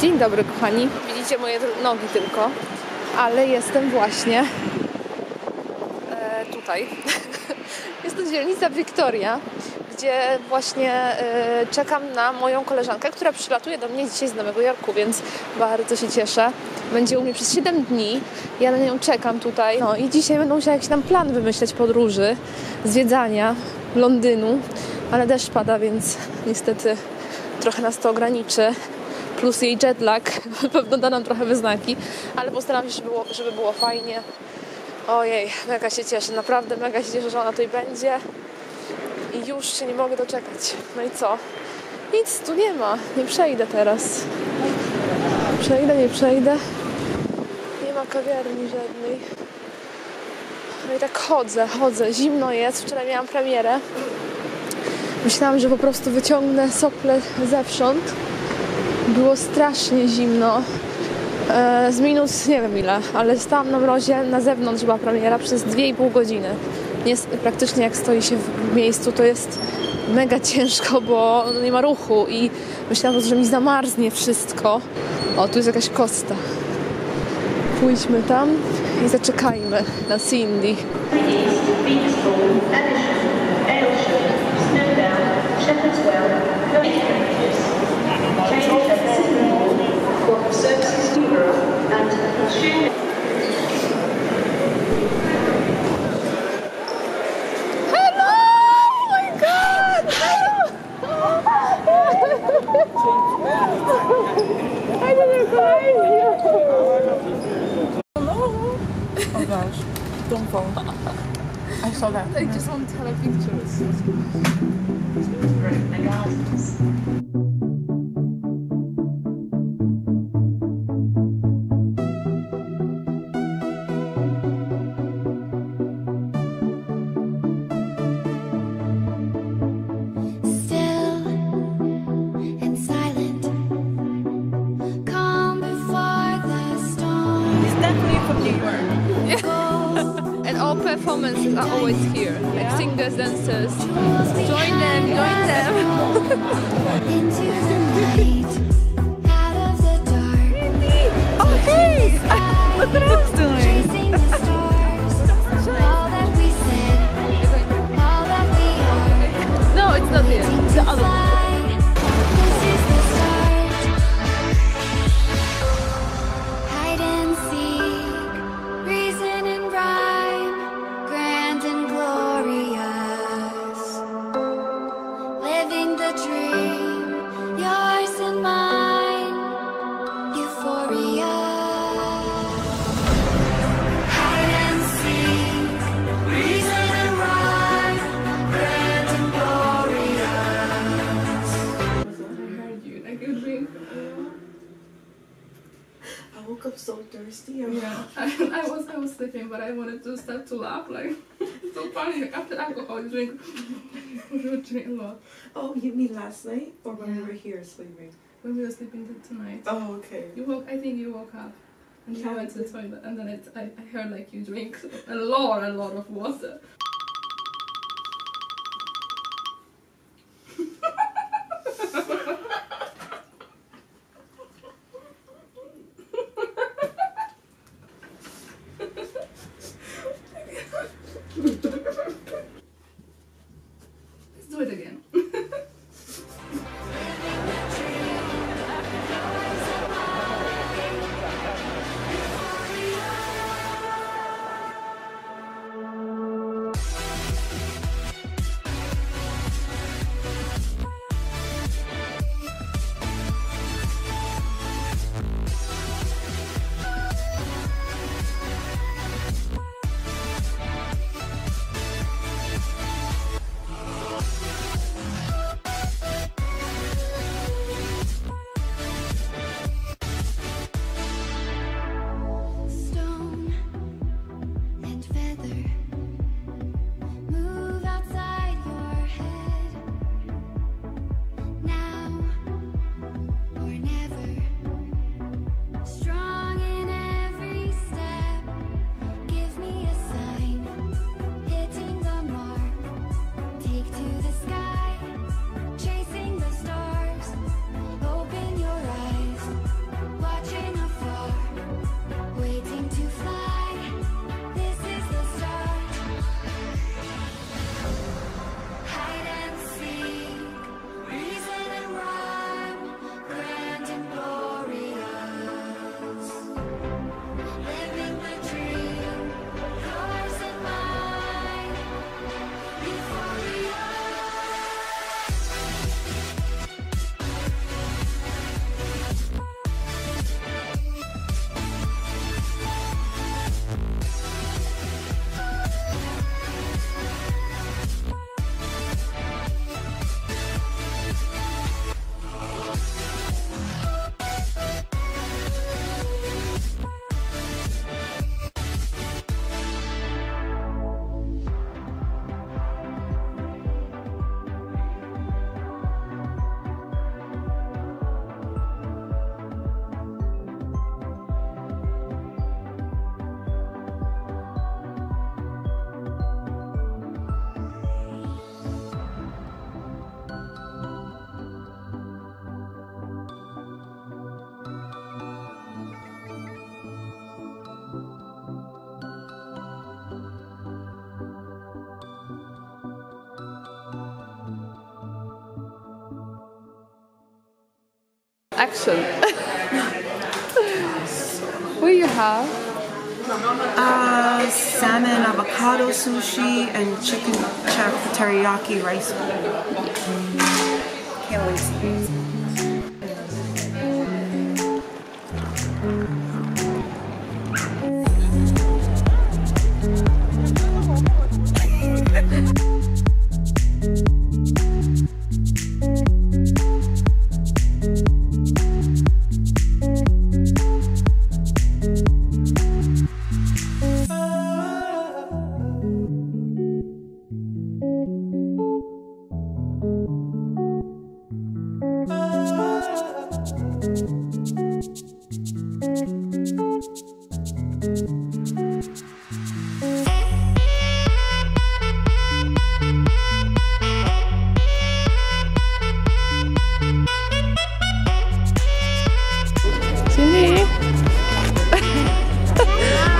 Dzień dobry kochani, widzicie moje nogi tylko, ale jestem właśnie tutaj. Jest to dzielnica Victoria, gdzie właśnie czekam na moją koleżankę, która przylatuje do mnie dzisiaj z Nowego Jorku, więc bardzo się cieszę. Będzie u mnie przez 7 dni, ja na nią czekam tutaj. No i dzisiaj będę musiała jakiś tam plan wymyśleć podróży, zwiedzania Londynu, ale deszcz pada, więc niestety trochę nas to ograniczy. Plus jej jetlag na pewno da nam trochę wyznaki, ale postaram się, żeby było fajnie. Ojej, mega się cieszę, naprawdę mega się cieszę, że ona tutaj będzie i już się nie mogę doczekać. No i co? Nic tu nie ma, nie przejdę teraz. Nie przejdę. Nie ma kawiarni żadnej. No i tak chodzę, zimno jest, wczoraj miałam premierę. Myślałam, że po prostu wyciągnę sople zewsząd. Było strasznie zimno, z minus nie wiem ile, ale stałam na mrozie, na zewnątrz była premiera przez 2,5 godziny. Praktycznie jak stoi się w miejscu, to jest mega ciężko, bo nie ma ruchu i myślałam, że mi zamarznie wszystko. O, tu jest jakaś kosta. Pójdźmy tam i zaczekajmy na Cindy. Hello! Oh my God! I didn't recognize you. Hello! Oh gosh, don't fall. I saw that. I just want to have pictures. And all performances are always here, like singers, dancers. Join them, join them. Oh hey! Look what I was doing. No, it's not here. It's the other one. I woke up so thirsty. Yeah, I was sleeping, but I wanted to start to laugh. Like, it's so funny. Like, after alcohol, you drink a lot. Oh, you mean last night or when we were here sleeping? When we were sleeping tonight. Oh, okay. I think you woke up and you went to the toilet, and then I heard like you drink a lot of water. Let's do it again. Action. What do you have? Salmon avocado sushi and chicken teriyaki rice bowl. Can't wait to see these.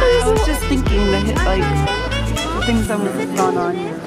I was just thinking the things that have gone on here.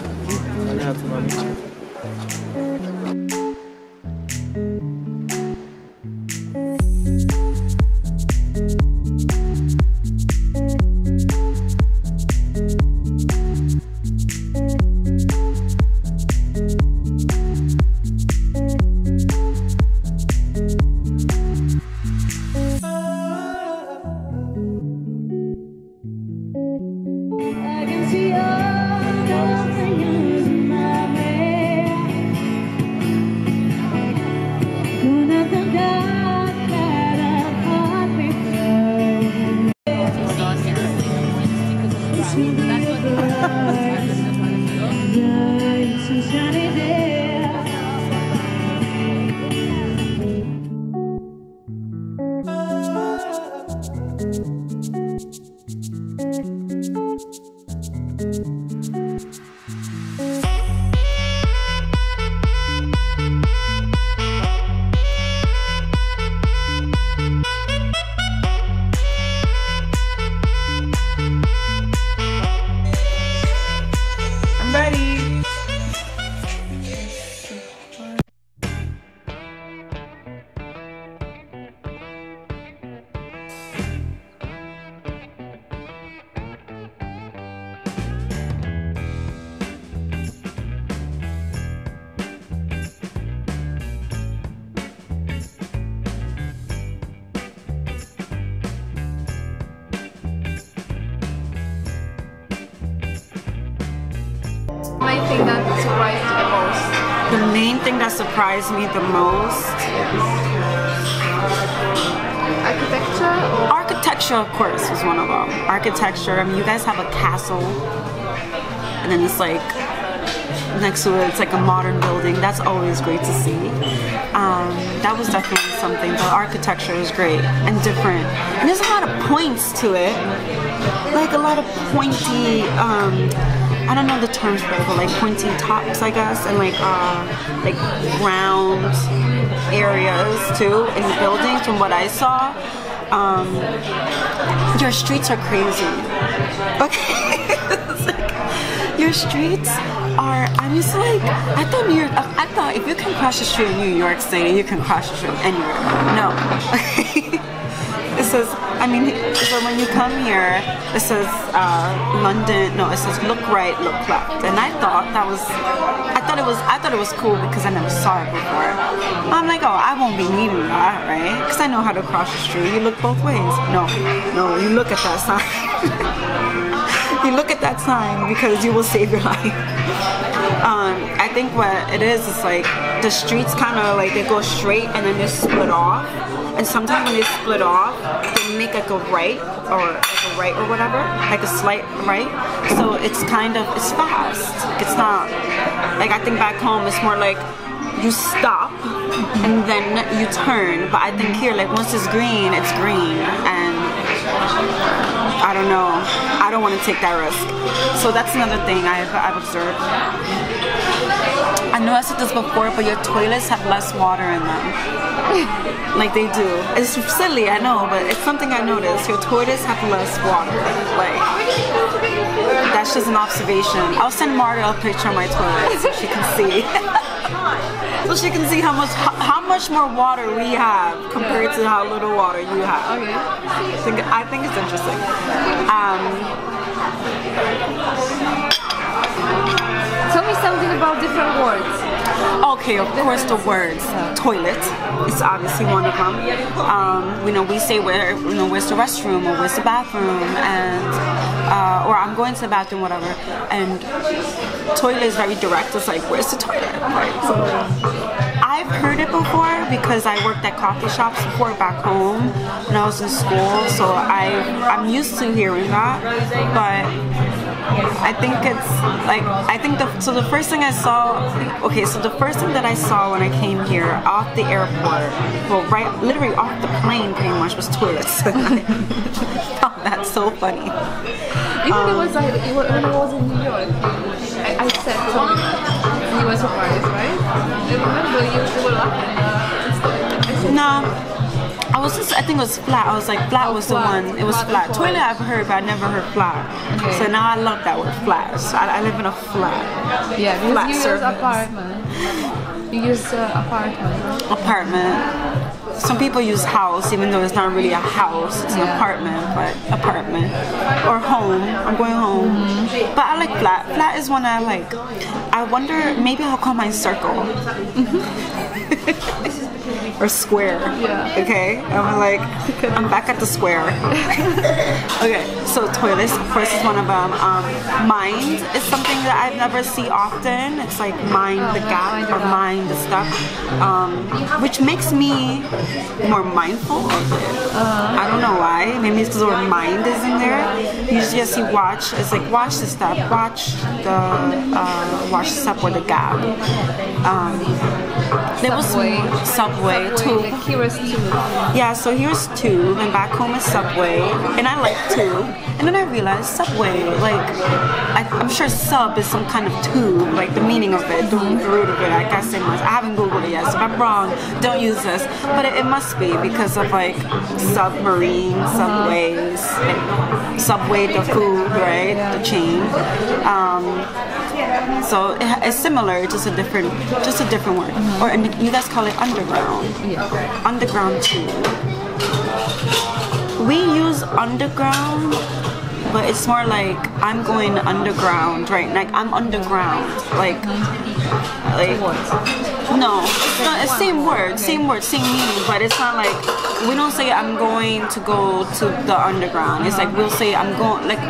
The main thing that surprised me the most? Architecture? Or? Architecture, of course, was one of them. Architecture, I mean, you guys have a castle, and then it's like, next to it, it's like a modern building. That's always great to see. That was definitely something. The architecture is great and different. And there's a lot of points to it. Like a lot of pointy, I don't know the terms for it, but like pointy tops, I guess, and like round areas too in the buildings from what I saw. Your streets are crazy. Okay? It's like, your streets are, I'm just like, I thought if you can cross the street in New York City, you can cross the street anywhere. No. It says, I mean, so when you come here, it says London. No, it says look right, look left, and I thought it was cool because I never saw it before. I'm like, oh, I won't be needing that, right? Because I know how to cross the street. You look both ways. No, you look at that sign. You look at that sign because you will save your life. I think what it is like the streets kind of like they go straight and then they split off. And sometimes when they split off, they make like a right or whatever, like a slight right. So it's fast. It's not like I think back home it's more like you stop and then you turn. But I think here, like once it's green, and I don't know. I don't want to take that risk. So that's another thing I've observed. I know I said this before, but your toilets have less water in them. Like they do. It's silly, I know, but it's something I noticed. Your toilets have less water. Like, that's just an observation. I'll send Marta a picture of my toilet so she can see. So she can see how much much more water we have compared to how little water you have. Okay. I think it's interesting. Tell me something about different words. Okay, of course the words. Toilet is obviously one of them. We say where's the restroom or where's the bathroom, and or I'm going to the bathroom, whatever. And toilet is very direct. It's like, where's the toilet? Right? So I've heard it before because I worked at coffee shops before back home when I was in school. So I'm used to hearing that, but I think it's like, the first thing I saw, the first thing that I saw when I came here off the airport, literally off the plane pretty much, was toilets. I found that so funny. Even it was like, when I was in New York, I said something, and you were surprised, right? I remember you were laughing. No. I think it was flat. I was like, flat was flat. The one. It was flat. Toilet I've heard, but I never heard flat. Okay. So now I love that word, flat. So I live in a flat. Yeah, because flat you use apartment. You use apartment. Apartment. Some people use house, even though it's not really a house. It's an apartment, but apartment. Or home. I'm going home. Mm-hmm. But I like flat. Flat is one I like. I wonder, maybe I'll call mine circle. Or square. Yeah. Okay. I'm back at the square. Okay. So toilets, of course, is one of them. Mind is something that I've never see often. It's like mind the gap or mind the stuff, which makes me more mindful of it. I don't know why. Maybe it's because the word mind is in there. Usually I see watch. It's like watch the step. Watch the step or the gap. There was Subway too. Like here is two. Yeah, so here's two, and back home is Subway, and I like two. And then I realized Subway, like, I'm sure sub is some kind of tube, like the meaning of it, the root of it. I guess it must. I haven't Googled it yet, so if I'm wrong, don't use this. But it must be because of like submarine, subways, like, Subway the food, right? The chain. So it's similar, just a different word. Or and you guys call it underground. Yeah. Underground too. We use underground, but it's more like I'm going underground, right? Like I'm underground, like no, it's not. It's same word, same meaning, but it's not like we don't say I'm going to go to the underground. It's like we'll say I'm going, like,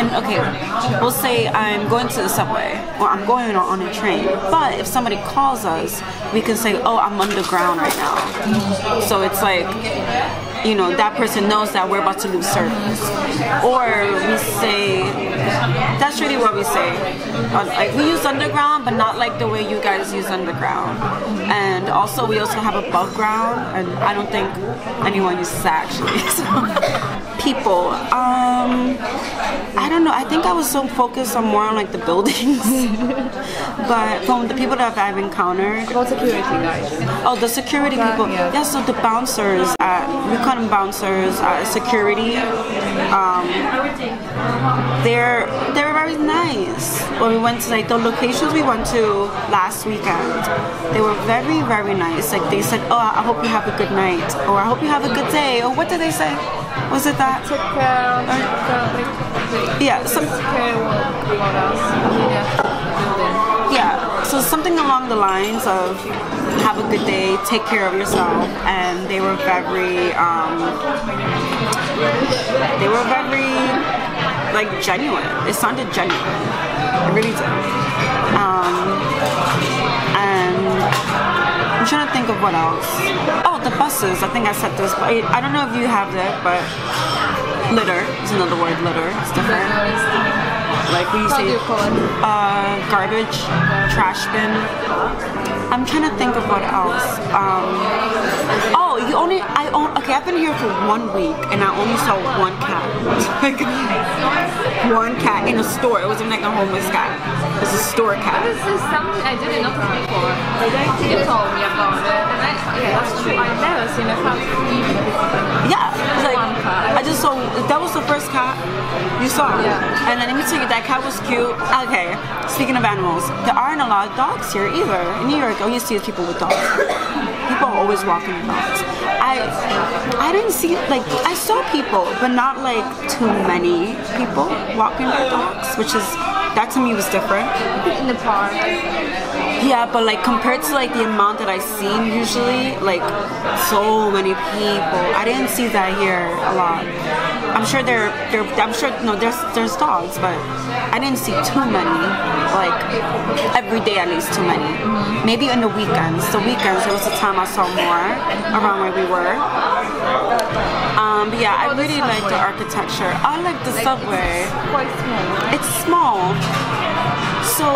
we'll say I'm going to the subway or I'm going on a train. But if somebody calls us, we can say, oh, I'm underground right now. So it's like, that person knows that we're about to lose service. Or we say, that's really what we say. Like we use underground, but not like the way you guys use underground. And also we also have above ground, and I don't think anyone uses that actually. So, people, I don't know. I think I was so focused on more on like the buildings. But from the people that I've encountered. About security guys. Oh, the security people. Yeah, so the bouncers we call them bouncers, security. They're very nice. When we went to like the locations we went to last weekend, they were very, very nice. Like they said, oh, I hope you have a good night, or I hope you have a good day, or what did they say? Was it that? Take care. Yeah, yeah, so something along the lines of have a good day, take care of yourself, and they were very like genuine. It sounded genuine. It really did. And I'm trying to think of what else. Oh, the buses. I think I said this, but I don't know if you have that, but litter is another word. Litter. It's different. Like we say, garbage, trash bin. I'm trying to think of what else. I've been here for 1 week and I only saw one cat. Like, one cat in a store. It wasn't like a homeless cat. It was a store cat. This is something I didn't know before. You told me about it, and that's true. I've never seen a cat. Yeah, it's like I just saw. That was the first cat you saw. Yeah. And then let me tell you, that cat was cute. Okay, speaking of animals, there aren't a lot of dogs here either. In New York, all you see is people with dogs. people are always walking their dogs. I didn't see, like, I saw people, but not like too many people walking their dogs, which is, that to me was different. In the park. Yeah, but like compared to like the amount that I seen usually, like so many people, I didn't see that here a lot. I'm sure there's dogs, but I didn't see too many, like every day at least too many. Maybe on the weekends. The weekends, it was the time I saw more around where we were. But yeah, I really like the architecture. I like the subway. Quite small. It's small. So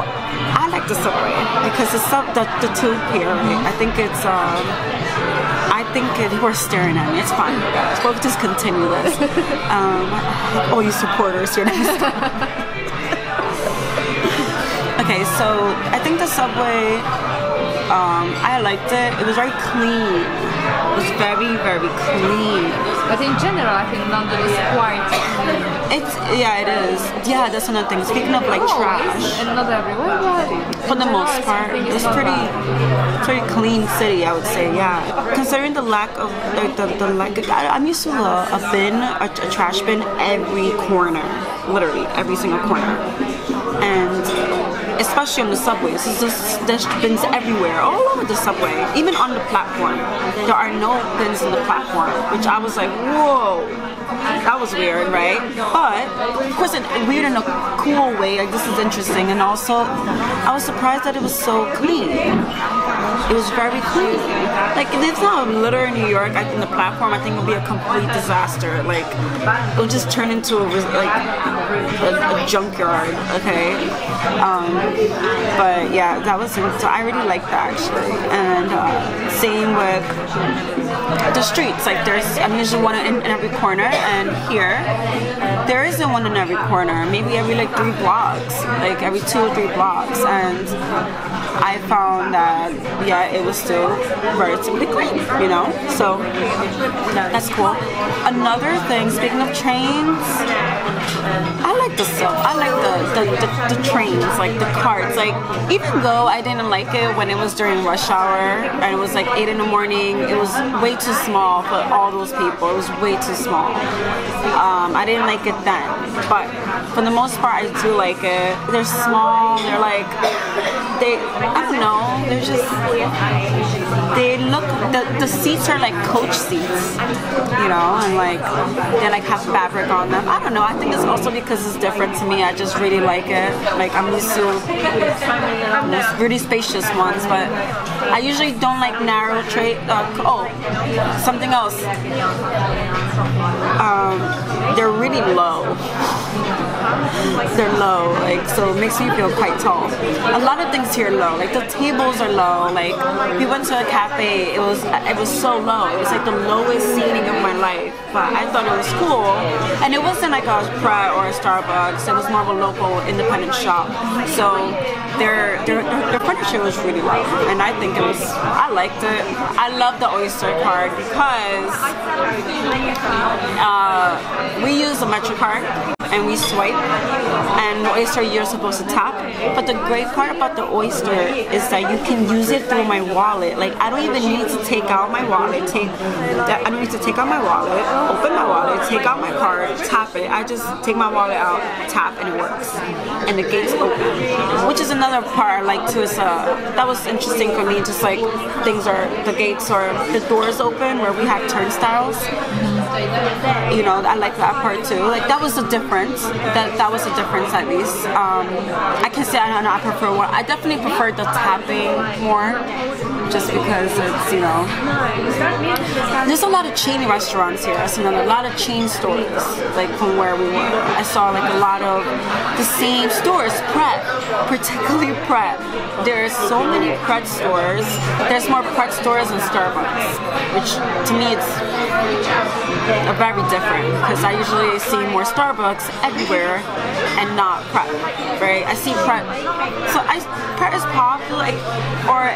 I like the subway because the tube here, I think it's people are staring at me. It's fine. We'll just continue this. All you supporters here. Okay, so I think the subway, I liked it. It was very clean. It was very, very clean. But in general, I think London is quite clean. Yeah, it is. Yeah, that's another thing. Speaking of like trash. And not everywhere, but For the most part, it's pretty clean city, I would say. Yeah, considering the lack of I'm used to a bin, a trash bin every corner, literally every single corner, and especially on the subways, there's bins everywhere, all over the subway, even on the platform. There are no bins on the platform, which I was like, whoa. That was weird, right? But of course, weird in a cool way. Like, this is interesting, and also I was surprised that it was so clean. It was very clean. Like, if there's not a litter in New York, I think the platform, I think it would be a complete disaster. Like, it would just turn into a junkyard. Okay. But yeah, that was so I really liked that actually, and same with the streets. Like, there's usually one in every corner. And here, there isn't one in every corner. Maybe every like 3 blocks, like every 2 or 3 blocks. And I found that, yeah, it was still relatively clean, you know? So that's cool. Another thing, speaking of trains, I like the trains, like the carts. Like, even though I didn't like it when it was during rush hour and it was like 8 in the morning, it was way too small for all those people. It was way too small. I didn't like it then, but for the most part, I do like it. They're small. They're like, I don't know. They're just, they look, the seats are like coach seats, you know, and like they like have fabric on them. I don't know. I think it's also because it's different to me. I just really like it. Like, I'm used to really spacious ones, but I usually don't like narrow something else. They're really low. They're low, like, so it makes me feel quite tall. A lot of things here are low, like the tables are low. Like, we went to a cafe, it was so low. It was like the lowest seating of my life, but I thought it was cool. And it wasn't like a Pret or a Starbucks. It was more of a local independent shop. So their furniture was really low, and I think I liked it. I love the Oyster card because we use a MetroCard and we swipe, and the Oyster you're supposed to tap. But the great part about the Oyster is that you can use it through my wallet. Like, I don't even need to take out my wallet. I don't need to take out my wallet, open my wallet, take out my card, tap it. I just take my wallet out, tap, and it works. And the gates open, which is another part I like too. That was interesting for me. Just like the gates or the doors open where we have turnstiles. You know, I like that part too. Like, that was a difference. That was a difference at least. I can say I prefer one. I definitely prefer the tapping more, just because it's, you know, there's a lot of chain restaurants here. I seen a lot of chain stores, like from where we were. I saw like a lot of the same stores, Pret, particularly Pret. There's so many Pret stores. There's more Pret stores than Starbucks, which to me it's are very different because I usually see more Starbucks everywhere and not Pret, right? I see Pret, so Pret is popular, like, or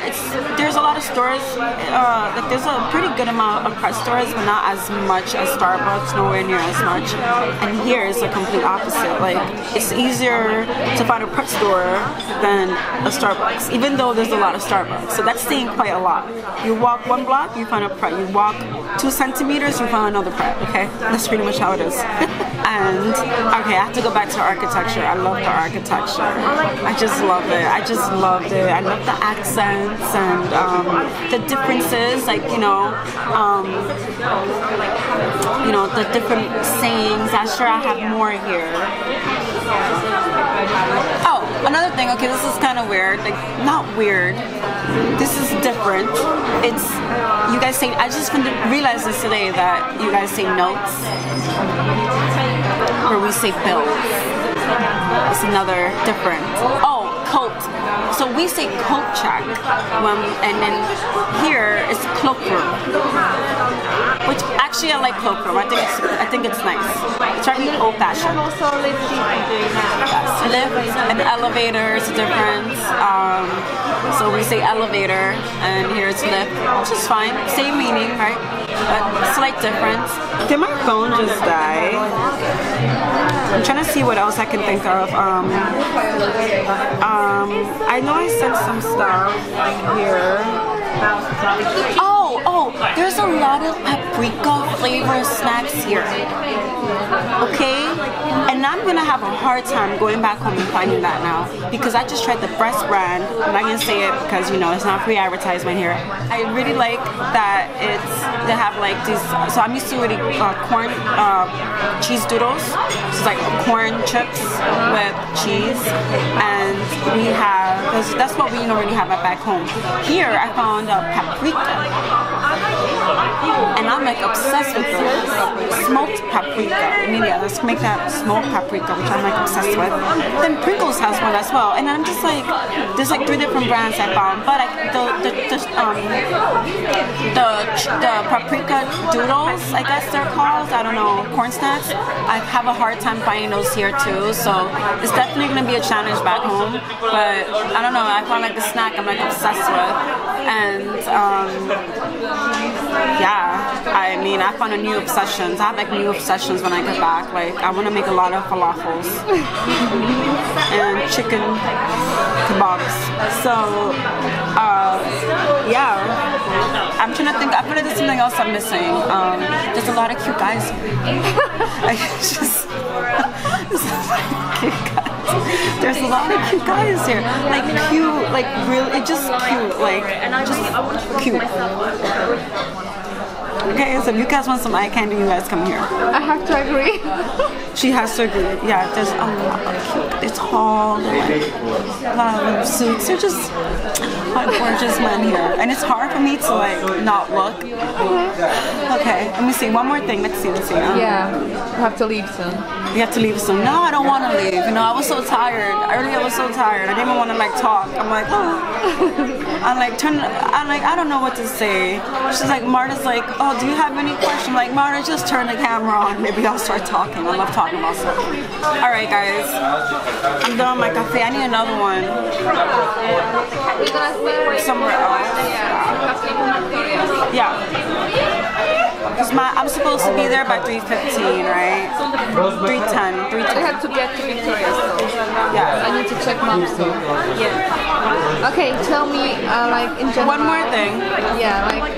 there's a lot of stores, like there's a pretty good amount of Pret stores, but not as much as Starbucks, nowhere near as much. And here is the complete opposite. Like, it's easier to find a Pret store than a Starbucks, even though there's a lot of Starbucks. So that's saying quite a lot. You walk 1 block, you find a Pret. You walk 2 centimeters, you find another Pret. Okay, that's pretty much how it is. And okay, I have to go back to architecture. I love the architecture. I just love it. I just loved it. I love the accents and the differences, like the different sayings. I'm sure I have more here. Oh, another thing. Okay, this is kind of weird. Like, not weird. This is different. It's, you guys say, I just realized this today that you guys say notes, or we say bills. It's another different. Oh, coat. So we say coat check, and then here it's cloakroom. Which actually I like cloakroom. I think it's nice. It's very old-fashioned. Also Lift and elevator is different. So we say elevator, and here it's lift, which is fine. Same meaning, right? But slight difference. Did my phone just die? I'm trying to see what else I can think of. I know I sent some stuff here. Oh, there's a lot of paprika flavor snacks here. Okay? And I'm gonna have a hard time going back home and finding that now because I just tried the Fresh brand. I'm not gonna say it because it's not free advertisement here. I really like that they have like these. So I'm used to eating corn cheese doodles. So it's like corn chips with cheese, and we have that's what we normally have back home. Here I found paprika, and I'm like obsessed with those smoked paprika. I mean, yeah, let's make that smoked paprika, which I'm like obsessed with. Then Pringles has one as well, and I'm just like, there's like 3 different brands I found, but the paprika doodles, I guess they're called, I don't know, corn snacks, I have a hard time finding those here too, so it's definitely gonna be a challenge back home, but I don't know, I found like the snack I'm like obsessed with, and yeah, I mean, I found a new obsessions. I have like new obsessions when I get back. Like, I want to make a lot of falafels and chicken kebabs. So, yeah, I'm trying to think. I feel like there's something else I'm missing. There's a lot of cute guys. There's a lot of cute guys here. Like cute, like really, just cute, like just cute. Okay, so if you guys want some eye candy, you guys come here. I have to agree. She has to agree. Yeah, there's a lot of cute. It's tall, a lot of suits. They're just gorgeous men here, and it's hard for me to like not look. Okay, let me see. One more thing. Let's see. Yeah, you have to leave soon. You have to leave soon. No, I don't want to leave. I was so tired. Earlier, I was so tired. I didn't even want to like talk. I'm like, oh. I'm like, I don't know what to say. She's like, Marta's like, oh, do you have any questions? I'm like, Marta, just turn the camera on. Maybe I'll start talking. I love talking about stuff. All right, guys. I'm done with my cafe. I need another one. Somewhere else. Yeah. Because I'm supposed to be there by 3:15, right? 3:10. I have to get to Victoria, so yeah. I need to check maps. So. Yeah. Okay, tell me, like in general. One more thing. Yeah, like,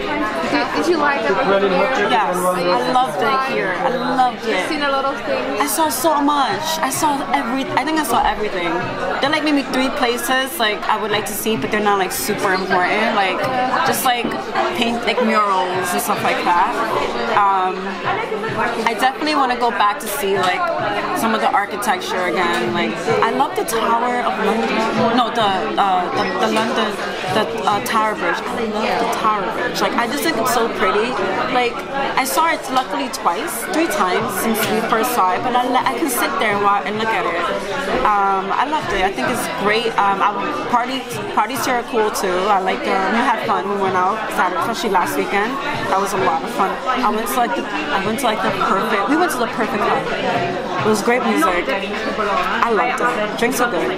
did you like it here? Yes, I loved it here. I loved it. You've seen a lot of things. I saw so much. I think I saw everything. There are like maybe 3 places like I would like to see, but they're not like super important. Like just like paint like murals and stuff like that. I definitely want to go back to see like some of the architecture again. Like I love the Tower of London. No, the London, the Tower Bridge. I love the Tower Bridge. Like I just think looked so pretty. Like, I saw it luckily three times since we first saw it, but I can sit there and look at it. I loved it. I think it's great. Parties here are cool too. I like them. We had fun. We went out Saturday, especially last weekend. That was a lot of fun. We went to the perfect club. It was great music. I loved it. Drinks were good. Are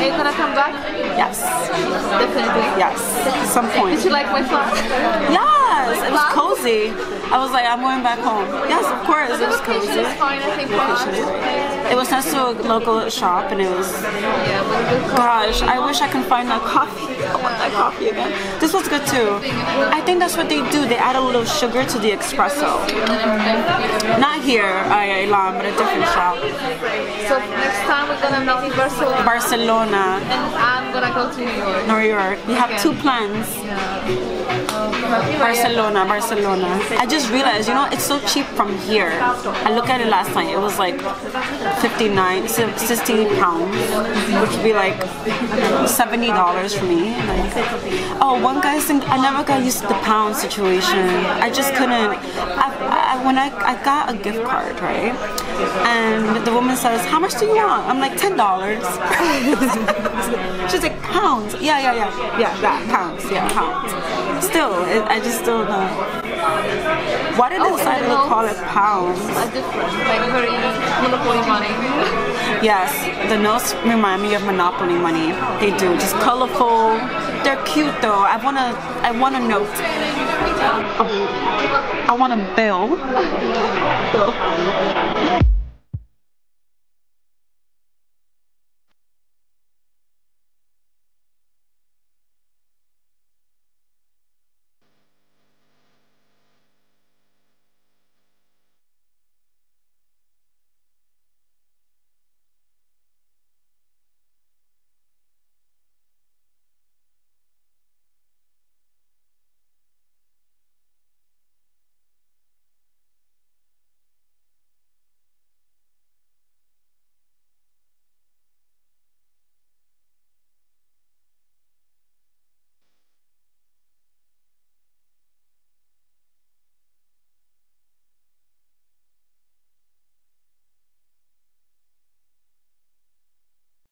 you gonna come back? Yes. Definitely. Yes. At some point. Did you like my flat? Yes. It was cozy. I was like, I'm going back home. Yes, of course. It was cozy. Fine, I think. It was next to a local shop, and it was. Gosh, I wish I could find that coffee. I want that coffee again. This was good too. I think that's what they do. They add a little sugar to the espresso. Not here, but a different shop. So next time we're gonna meet in Barcelona. Barcelona. And I'm gonna go to New York. New York. We have two plans. Barcelona. I just realized, it's so cheap from here. I looked at it last night. It was like 60 pounds, which would be like $70 for me. One guy's thing, I never got used to the pound situation. I just couldn't. When I got a gift card, right? And the woman says, "How much do you want?" I'm like, $10. She's like, pounds. Yeah, that pounds. Yeah, pounds. Still, I just don't know. Why did they decide to call it pounds? Different, like very monopoly money. Yes, the notes remind me of Monopoly money. They do, just colorful. They're cute though. I want a note. I want a bill.